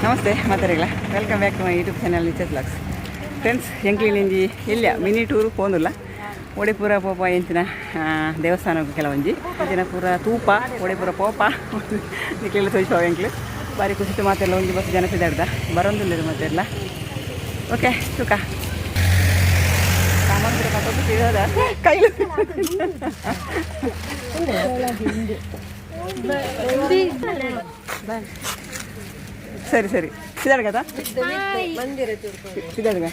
ನಮಸ್ತೆ ಮಾತಾರಿಗಳ welcome back to my YouTube channel ನಿಚತ್ ಬ್ಲಾಗ್ಸ್ ಫ್ರೆಂಡ್ಸ್ ಎಂಕ್ಲಿನಿಂಜಿ ಇಲ್ಲ ಮಿನಿ ಟೂರು ಪೋನುಲ್ಲ ಒಡೆಪುರ ಪೋಪ ಎಂಚಿನ ದೇವಸ್ಥಾನ ಕೆಲವೊಂಜಿ ಎಂಚಿನ ಪೂರ ತೂಪ ಒಡೆಪುರ ಪೋಪ ನಿಕ್ಲೆಲ್ಲ ತೋರಿಸುವ ಎಂಕ್ಲು ಬಾರಿ ಖುಷಿತು ಮಾತೆಲ್ಲ ಒಂಜಿ ಬಸ್ ಜನ ಸಿದಾಡ್ದ ಬರೋದಿಲ್ಲ ಮಾತೆಲ್ಲ ಓಕೆ ಸುಖ ಸಾಮಾನ್ಯ ಮತ್ತೊಂದು ಸಿಗೋದ ಕೈಲು ಸರಿ ಸರಿ ಸಿದಾಡ್ಗ ಸಿದಾಡ್ಗ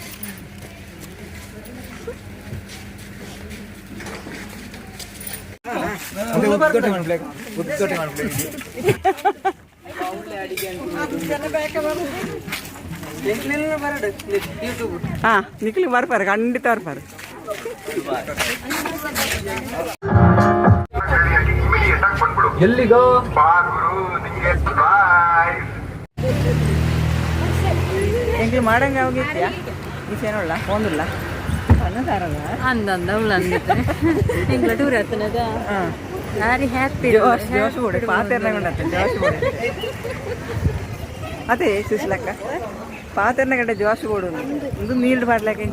ಹಾಂ ನಿಖಿಲ್ ಬರ್ಪಾರು ಖಂಡಿತ ಬರ್ಪಾರು ಎಲ್ಲಿಗೋ ಎಂಕ್ಲಿ ಮಾಡಂಗ ಹೋಗಿತ್ಯಾ ಈಸೇನೊಳ್ಳ ಹೋಂದಿಲ್ಲ ಅನ್ನದಾರಲ್ಲ ಅಂದಂದ ತಿಂಗಳ ಟೂರ್ ಆತನದ ವೆರಿ ಹ್ಯಾಪಿ ಜೋಶ್ ಬೋಡೆ ಪಾತೆರ್ನಗೊಂಡತ್ತೆ ಜೋಶ್ ಬೋಡೆ ಅದೇ ಸುಸ್ಲಕ್ಕ ಪಾತೆರ್ನಗಂಡ ಜೋಶ್ ಬೋಡು ಒಂದು ನೀಲ್ಡ್ ಮಾಡ್ಲಕ್ಕೆ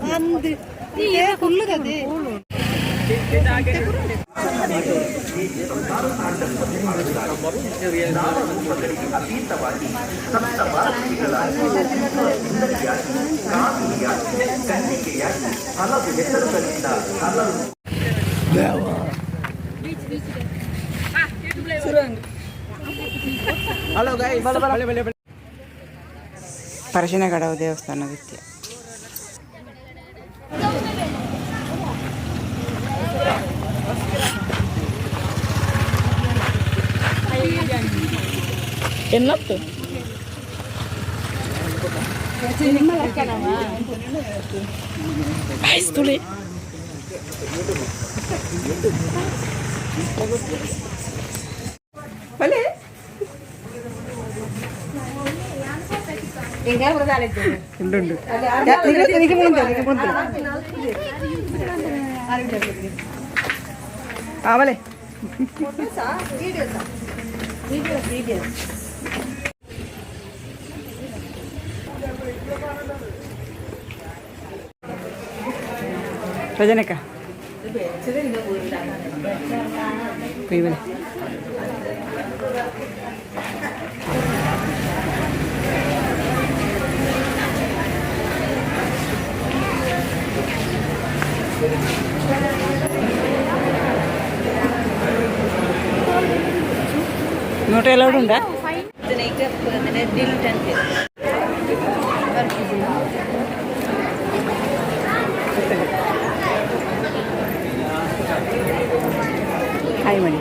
ಪರಶಿನಗಡವ ದೇವಸ್ಥಾನ ವಿತ್ಯ ಎನ್ನತ್ತು ತುಳಿ ಬಲೆ ಉಂಟುಂಟು ಆಮೇಲೆ ರಜನಕ್ಕ ಬಲೆ నోట్ ఎలా ఉందా హాయ్ మణి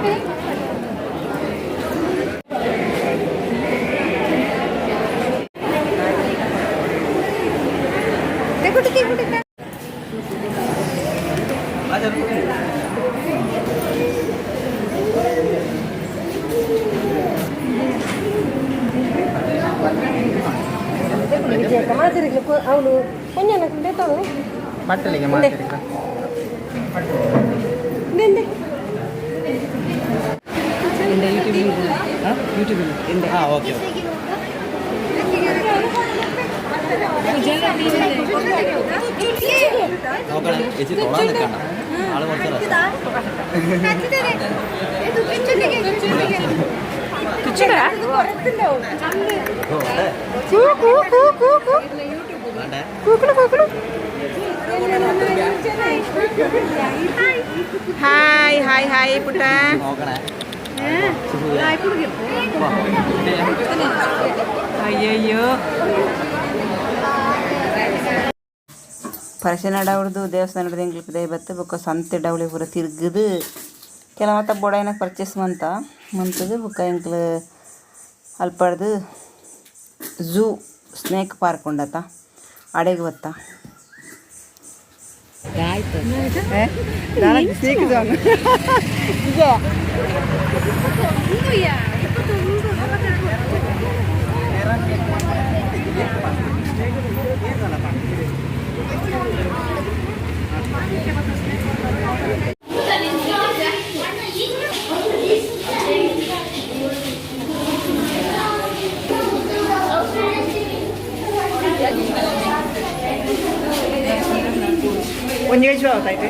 ಅವನು ಕೊಂಚ ತಾವು ಬಟ್ಟಲಿಗೆ ಮಾತಾಡಿಕ ಯೂಟ್ಯೂಬ್ ಹಾಂ ಓಕೆ നോക്കണം ചേച്ചി തൊടാൻ നിൽക്കണ്ട ആള് കുറച്ച് ഹായ് ഹായ് ഹായ് പുട്ട നോക്കണേ ಅಯ್ಯಯ್ಯೋ ಪರಶಿನಡವ್ರದ್ದು ದೇವಸ್ಥಾನದ ಎಂಗ್ಲಿಕ್ಕೆ ದೇ ಬತ್ತು ಬೊಕ್ಕ ಸಂತೆ ಡವಳಿ ಪೂರ ತಿರ್ಗದು ಕೆಲವತ್ತ ಬೊಡೈನ ಪರ್ಚೇಸ್ ಮಂತದು ಬೊಕ್ಕ ಎಂಕ್ಲು ಅಲ್ಪಡ್ದು ಝೂ ಸ್ನೇಕ್ ಪಾರ್ಕ್ ಉಂಡತ್ತ ಅಡೆಗೆ ಬತ್ತ ಸ್ನೇಕ್ ಝೋನ್ ಒಂಜಿ ವೇಜ್ ಆಯ್ತು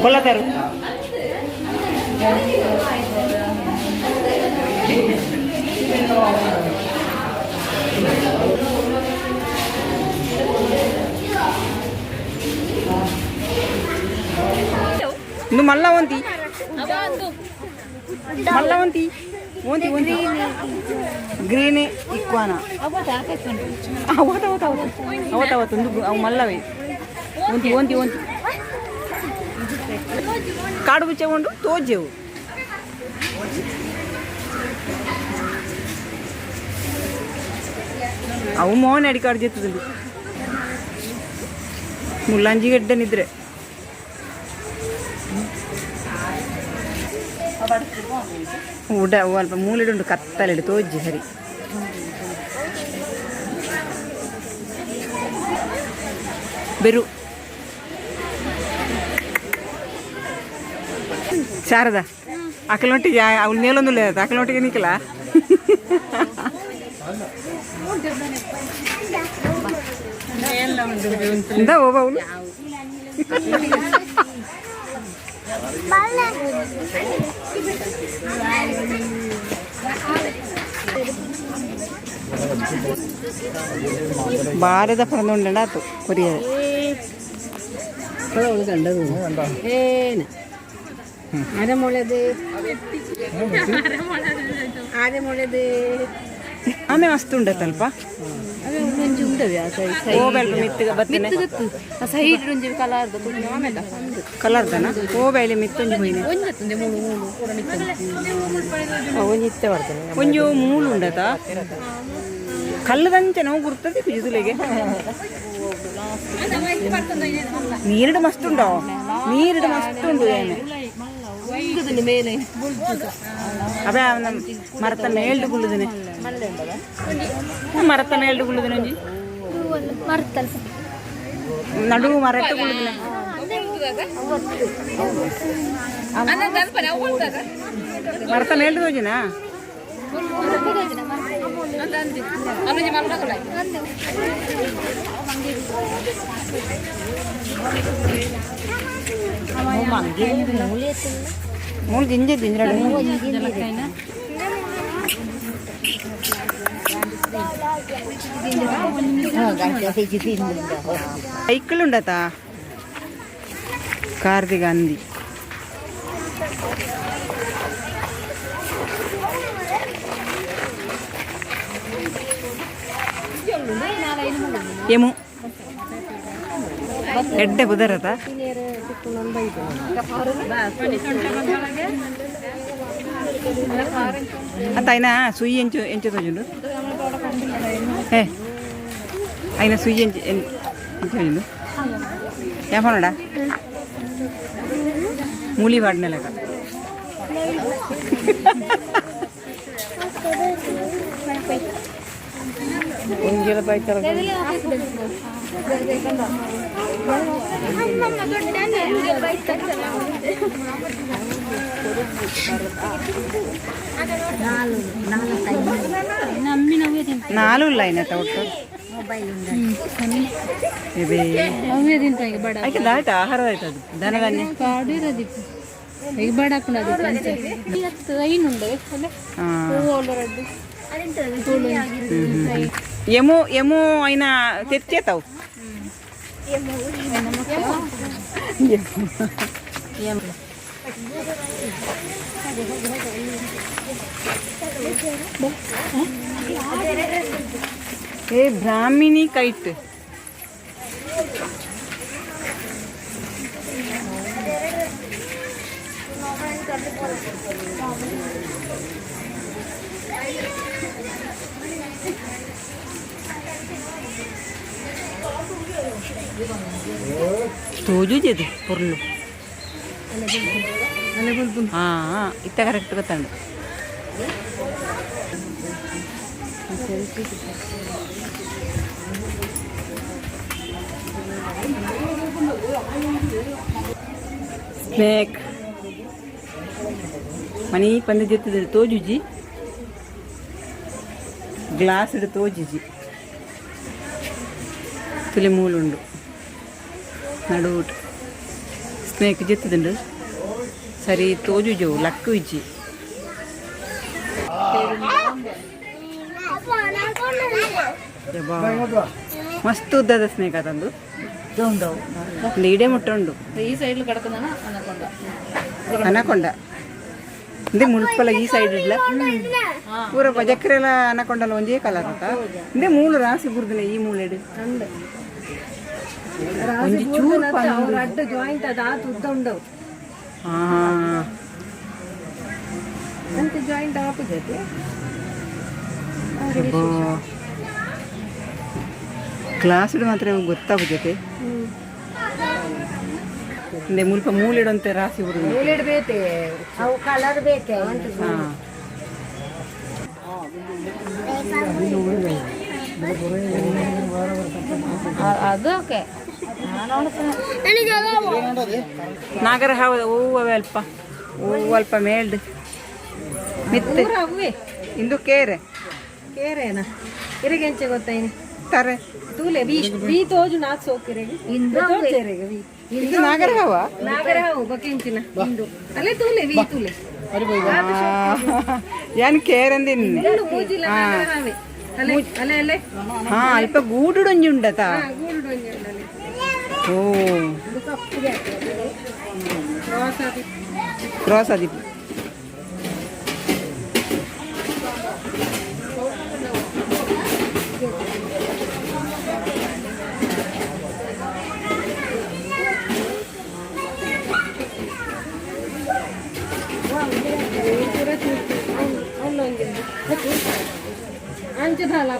ಕೊಲ್ಲತಾರು నువ్వు మళ్ళా వంతి మళ్ళా వంతి వంతి వంతి గ్రీన్ ఎక్కువనా అవత అవత అవత అవత అವು మళ్ళవి వంತಿ వంತಿ వంತಿ ಕಾಡು ಬಿಚ್ಚಕೊಂಡು ತೋಜೆವು ಅವು ಮೋಹನ್ ಅಡಿ ಕಾಡು ಜೆತ್ತದಲ್ಲಿ ಮುಳ್ಳಂಜಿ ಗಡ್ಡನಿದ್ರೆ ಊಟ ಅಲ್ಪ ಮೂಲೆಡುಂಡು ಕತ್ತಲೆಡು ತೋಜಿ ಸರಿ ಬೆರು ಶಾರದಾ ಅಕ್ಕಲೊಟ್ಟಿಗೆ ಅವ್ಳು ಮೇಲೊಂದು లేదు ಅಕ್ಕಲೊಟ್ಟಿಗೆ ನಿಕ್ಕಲ ಇಂದ ಹೋಗ ಅವಳು ಭಾರದ ಪರದೊಂಡ ಆತು ಕೊರಿಯರ್ ಕಂಡದು ಏನು ಆಮೆ ಮಸ್ತ್ ಉಂಡತ್ತಲ್ಪ ಕಲರ್ದನ ಓಬೈಲಿ ಮಿತ್ತೊಂಜಿ ಹೋಯ್ನೆ ಒಂಜು ಮೂಲು ಉಂಡತ ಕಲ್ಲದಂಚೆ ನಾವು ಗುರ್ತದೆ ಬಿಜುಲೆಗೆ ನೀರಿಡು ಮಸ್ತ್ ಉಂಡೋ ನೀರಿಡು ಮಸ್ತ್ ಉಂಡು ಏನೆ ಅವೇ ಮರತ ಮೇಲ್ಡು ಗುಳ್ಳುದನೆ ಮರತ ಮೇಲ್ಡು ಗುಳ್ಳುದನೆ ಒಂಜಿ ನಡುವು ಮರಟ್ಟು ಗುಳ್ಳುದನೆ ಮರತ ಮೇಲ್ಡು ಹೋಜಿನಾ ಮೂರು ಜಿಂಜೆ ಜಿಂಜರಾಡು ಸೈಕಲ್ ಉಂಡತ ಕಾರ್ದಿ ಗಾಂಧಿ ಎಮು ಎಡ್ಡೆ ಬುದರತ ಅಂತ ఆయన సుయ్యి ఎంచు తోజుండు ఏ ఆయన సుయ్యి ఎంచు తోజుండు ఏమన్నాడా మూలి వాడిన లేక ಒಂಜಲ ಬೈತರ నాలుగు లైన్ అయితే ఒట్టు ఇది అయితే దాట ఆహారం అవుతుంది ధనధాన్య ಈಗ ಬಡಾಕುನದು ಪಂಚ ಲೈನ್ ಉಂಡೆ ఏమో ఏమో ఆయన తెచ్చేతావు ఏ బ్రాహ్మిణి కైట్ ತೋಜು ಜದು ಪೊರ್ಲು ಹಾಂ ಇತ್ತ ಕರೆಕ್ಟ್ ಗೊತ್ತಂಡು ಸ್ನೇಕ್ ಮನಿ ಪಂದ ಜೊತೆ ತೋಜುಜಿ ಗ್ಲಾಸ್ ಇಡು ತೋಜುಜಿ ತುಲಿ ಮೂಲುಂಡು ನಡುಟ್ ಸ್ನೇಕ್ ಜೊತ್ತದುಂಡು ಸರಿ ತೋಜುಜು ಲಕ್ಕು ಇಜ್ಜಿ ಮಸ್ತ್ ಉದ್ದದ ಸ್ನೇಕ್ ಅದಂದು ಲೀಡೆ ಮುಟ್ಟ ಉಂಡು ಈ ಸೈಡ್ ಕಡಕೊಂಡ ಅನಕೊಂಡ ಇಂದೆ ಮುಲ್ಪಲ ಈ ಸೈಡ್ ಇಲ್ಲ ಪೂರ ಬಜಕ್ರೆಲ್ಲ ಅನಕೊಂಡಲ್ಲ ಒಂದೇ ಕಲರ್ ಅಂತ ಇಂದೆ ಮೂಲು ರಾಸಿ ಬುರ್ದಿಲ್ಲ ಈ ಮೂಲೆಡು ಒಂಜಿ ಚೂರು ಅಡ್ಡ ಜಾಯಿಂಟ್ ಅದ ಉದ್ದ ಉಂಡು ಅಂತ ಜಾಯಿಂಟ್ ಆಪುಜತೆ ಕ್ಲಾಸ್ ಮಾತ್ರ ಗೊತ್ತಾಗ್ತೈತೆ ಇಂದೆ ಮುಲ್ಪ ಮೂಲೆಡಂತೆ ರಾಸಿ ಬುರ್ದು ಬೇತೆ ಅವು ಕಲರ್ ಬೇಕೆ ಅದು ಓಕೆ ನಾಗರ ಹೌದು ಹೂವು ಅಲ್ಪ ಹೂವು ಅಲ್ಪ ಮೇಲ್ಡ್ ಮಿತ್ತೆ ಇಂದು ಕೇರೆ ಕೇರೇನ ಇರಗೆಂಚೆ ಗೊತ್ತಾಯಿನಿ ತಾರೆ ತೂಲೆ ಬಿ ತೋಜು ನಾಕ್ ಸೋಕಿರೆಗೆ ತೋಜೆರೆಗೆ ಇದು ನಾಗರ ಹವ ನಾಗರ ಹಾವು ಬಕೆಂಚಿನ ಇಂದು ಅಲ್ಲೇ ತೂಲೆ ವಿ ತೂಲೆ ಏನ್ ಕೇರ್ ಅಂದಿನಿ ಮೂಜಿಲ ನಾಗರ ಹಾವೆ ಅಲ್ಲೇ ಅಲ್ಲೇ ಅಲ್ಲೇ ಹಾ ಅಲ್ಪ ಗೂಡುಡೊಂಜಿ ಉಂಡತ ಗೂಡು ಒಂಜಿ ಓ ಇದು ಕಪ್ಪುಗೆ ಕ್ರಾಸ್ ಕ್ರಾಸ್ ಆದಿ ಅಂಚೆ ದಾಲ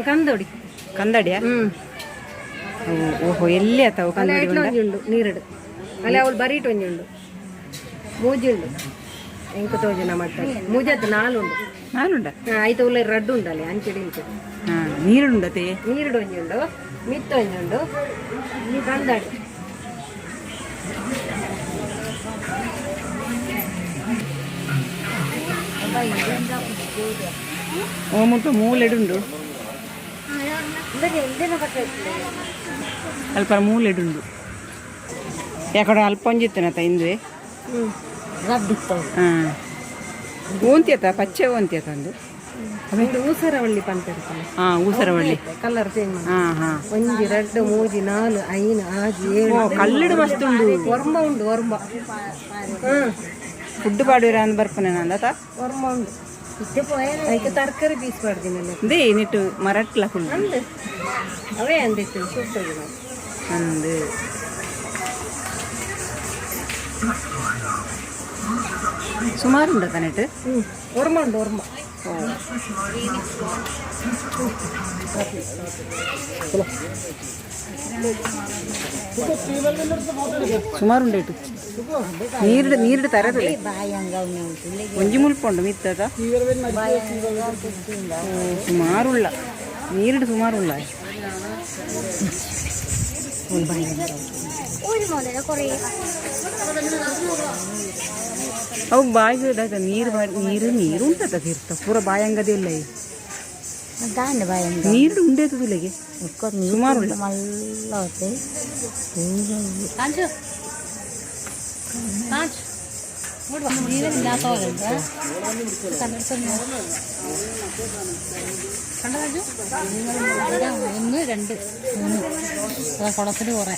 ಕಂದೊಡಿ ಕಂದಡಿಯ ಓಹೋ ಎಲ್ಲಿ ಆತಾವು ಕಂದಡಿ ಉಂಡು ನೀರಡು ಅಲ್ಲೇ ಅವಳು ಬರೀಟ್ ಒಂಜಿ ಉಂಡು ಮೂಜಿ ಉಂಡು ಎಂಕ ತೋಜನ ಮಟ್ಟ ಮೂಜತ್ತು ನಾಲುಂಡು ನಾನುಂಡ ಐತ ಉಲ್ಲ ರಡ್ಡು ಉಂಡಲ್ಲಿ ಅಂಚೆಡಿ ಇಂಚೆ ಹಾಂ ನೀರುಂಡತೆ ನೀರುಡು ಒಂಜಿ ಉಂಡು ಮಿತ್ತ ಒಂಜಿ ಉಂಡು ಈ ಕಂದಡಿ ಓ ಮುಲ್ಪ ಮೂಲೆಡುಂಡು ಅಲ್ಪ ಮೂಲೆಡುಂಡು ಯಾಕಡೆ ಅಲ್ಪ ಒಂಜಿತ್ತನತ ಇಂದುವೆ ಹಾಂ ಓಂತಿಯತ ಪಚ್ಚೆ ಓಂತಿಯತ ಅಂದು ಊಸರವಳ್ಳಿ ಪಂಪಿರ್ತಾನೆ ಹಾಂ ಊಸರವಳ್ಳಿ ಕಲರ್ ಚೇಂಜ್ ಮಾಡಿ ಹಾಂ ಹಾಂ ಒಂಜಿ ರಡ್ಡು ಮೂಜಿ ನಾಲು ಐನು ಆಜಿ ಏಳು ಕಲ್ಲಡು ಮಸ್ತ್ ಉಂಡು ವರ್ಮ ಉಂಡು ವರ್ಮ ಫುಡ್ ಪಾಡುವಿರ ಅಂದ್ ಬರ್ಪನೆ ನಂದತ ವರ್ಮ ಉಂಡು ಅದಕ್ಕೆ ತರಕಾರಿ ಪೀಸ್ ಮಾಡ್ತೀನಿ ದೇ ನಿಟ್ಟು ಮರಟ್ಲ ಫುಲ್ ಅಂದು ಅವೇ ಅಂದಿತ್ತು ಸೂಪರ್ ಅಂದು ಸುಮಾರು ಉಂಡ ಕನೆಟ್ ವರ್ಮ ಉಂಡು ವರ್ಮ ಸುಮಾರು ಉಂಡೇಟು ನೀರು ತರದು ಒಂಜಿ ಮುಲ್ಪುಂಡು ಮಿತ್ತದ ಸುಮಾರುಳ್ಳ ನೀರು ಸುಮಾರುಳ್ಳ ಅವು ಬಾಯಿಗೆ ನೀರು ನೀರು ಉಂಟದ ತೀರ್ಥ ಪೂರ ಬಾಯಂಗದೆ ಇಲ್ಲ ನೀರು ಉಂಡೇತು ತುಲೆಗೆ ಸುಮಾರು ഒന്ന് രണ്ട് മൂന്ന് കുളത്തിൽ കുറേ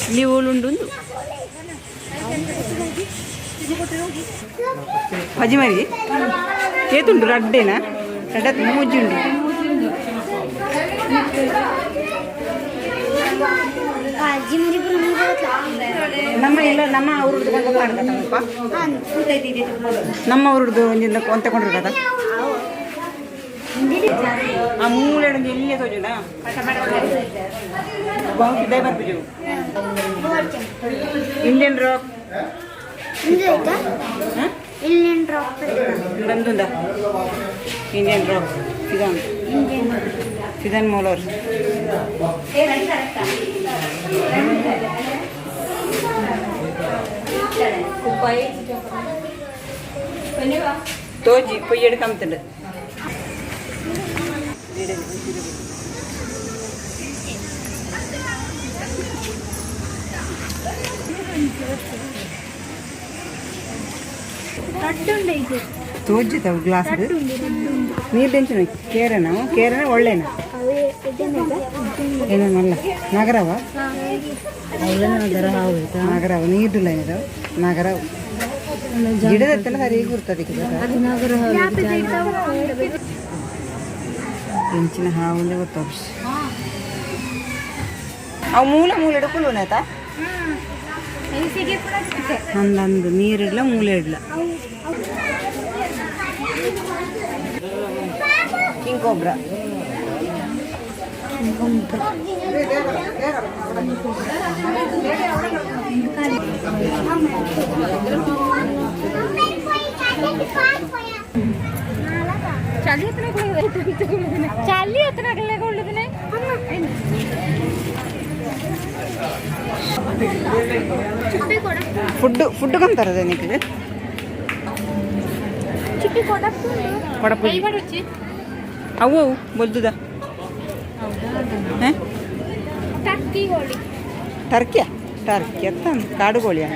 ಇಲ್ಲಿ ಓಲುಂಡು ಪಜಿ ಮರಿ ಏತುಂಡು ರಡ್ಡೇನಾ ರಡ್ಡ ಮೂಜುಂಡು ನಮ್ಮ ಇಲ್ಲ ನಮ್ಮ ಅವ್ರದ್ದು ಬಂದು ಮಾಡ್ಕತ್ತಪ್ಪ ನಮ್ಮ ಅವ್ರದ್ದು ಒಂದಿನ ತಗೊಂಡ್ರು ಕದ ಆ ಮೂಲೆ ಎಲ್ಲಿಯೇ ತೋಜುನಾ ಬಹುಕಿದ್ದೇ ಬರ್ತೀವಿ ಇಂಡಿಯನ್ ರಾಕ್ ಇಂಡಿಯನ್ ರಾಕ್ ಬಂದುಂದ ಇಂಡಿಯನ್ ರಾಕ್ ಫಿದಾನ್ ಮೌಲರ್ ತೋಜಿ ಪೊಯ್ಯಡ್ ಕಮ್ತಂಡು ತೋಜಿತಾವ ಗ್ಲಾಸ್ ನೀರು ಟೆನ್ಷನ್ ಕೇರನ ಒಳ್ಳೆನ ಏನಲ್ಲ ನಗರವ ನಗರವ ನೀರುಲ್ಲ ಏನಿದಾವ ನಗರವು ಗಿಡದತ್ತೆಲ್ಲ ಸರಿ ಗುರ್ತದೆ ಹೆಂಚಿನ ಹಾವುಂದೇ ಗೊತ್ತಾವ ಅವು ಮೂಲೆ ಹಿಡ್ಕೊಳ್ಳೋಣ ಆಯ್ತಾ ಅಂದಂದು ನೀರಿಡ್ಲ ಮೂಲೆ ಇಡ್ಲ ಕಿಂಗ್ ಕೋಬ್ರಾ ചളി എത്ര കൊള്ളുന്നേ ಫುಡ್ ಕಂತಾರದ ನಿಮಗೆ ಕೊಡಪುಜಿ ಅವು ಬೊಲ್ದುದ ಟರ್ಕಿಯಾ ಟರ್ಕಿ ಅತ್ತ ಕಾಡು ಕೋಳಿಯ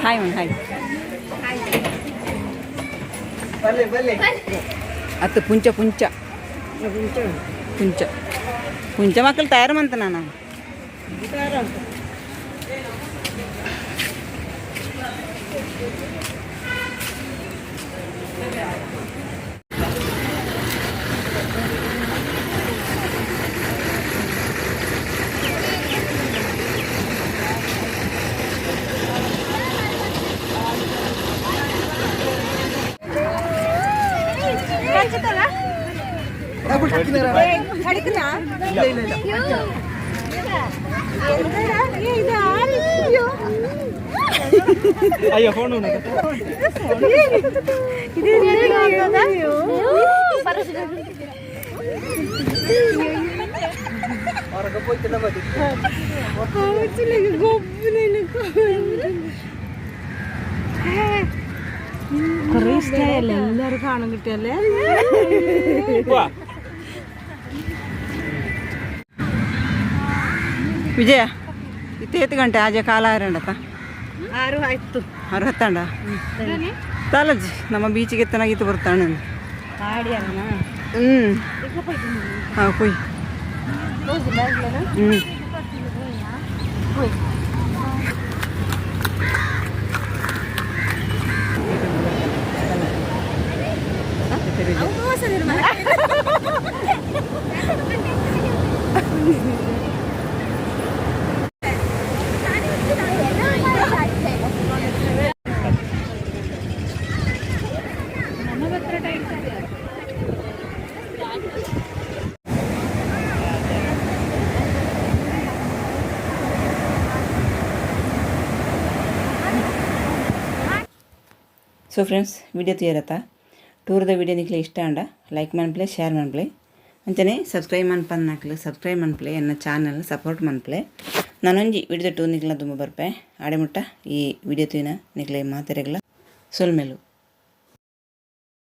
ಹಾಯ್ ಹಾಯ್ ಅತ್ತು ಪುಂಚ ಪುಂಚ ಪುಂಚ ಪುಂಚ ಮಕ್ಕಳು ತಯಾರು ಮಂತ ನಾನು ಅಯ್ಯೋ ಫೋನ್ കുറേ ഇഷ്ടമായല്ലേ എല്ലാവരും കാണാൻ കിട്ടിയല്ലേ ವಿಜಯ ಇತ್ತು ಗಂಟೆ ಆಜೆ ಕಾಲ ಆರಂಡತ್ತ 6 ಆಯ್ತು 6 ಹತ್ತಂಡ ತಾಲಜಿ ನಮ್ಮ ಬೀಚಿಗೆ ಎತ್ತನಾಗಿತ್ತು ಬರ್ತಾನೆ ಹಾಂ ಕೊಯ್ ಸೊ ಫ್ರೆಂಡ್ಸ್ ವಿಡಿಯೋ ತೀರತ್ತಾ ಟೂರ್ದ ವಿಡಿಯೋ ನಿಕ್ಲೆ ಇಷ್ಟ ಅಂಡ ಲೈಕ್ ಮನ್ಪ್ಲೆ ಶೇರ್ ಮನ್ಪ್ಲೆ ಅಂಚನೆ ಸಬ್ಸ್ಕ್ರೈಬ್ ಮನ್ಪನ್ ನಾಕ್ಲೆ ಸಬ್ಸ್ಕ್ರೈಬ್ ಮನ್ಪ್ಲೆ ಎನ್ನ ಚಾನಲ್ ಸಪೋರ್ಟ್ ಮನ್ಪ್ಲೆ ನಾನೊಂಜಿ ವಿಡಿಯೋ ಟೂರ್ ನಿಕ್ಲ ತುಂಬ ಬರ್ಪೆ ಆಡೆ ಮುಟ್ಟ ಈ ವಿಡಿಯೋ ತೂನ ನಿಕ್ಲೆ ಮಾತೆರೆಗ್ಲ ಸೊಲ್ಮೆಲು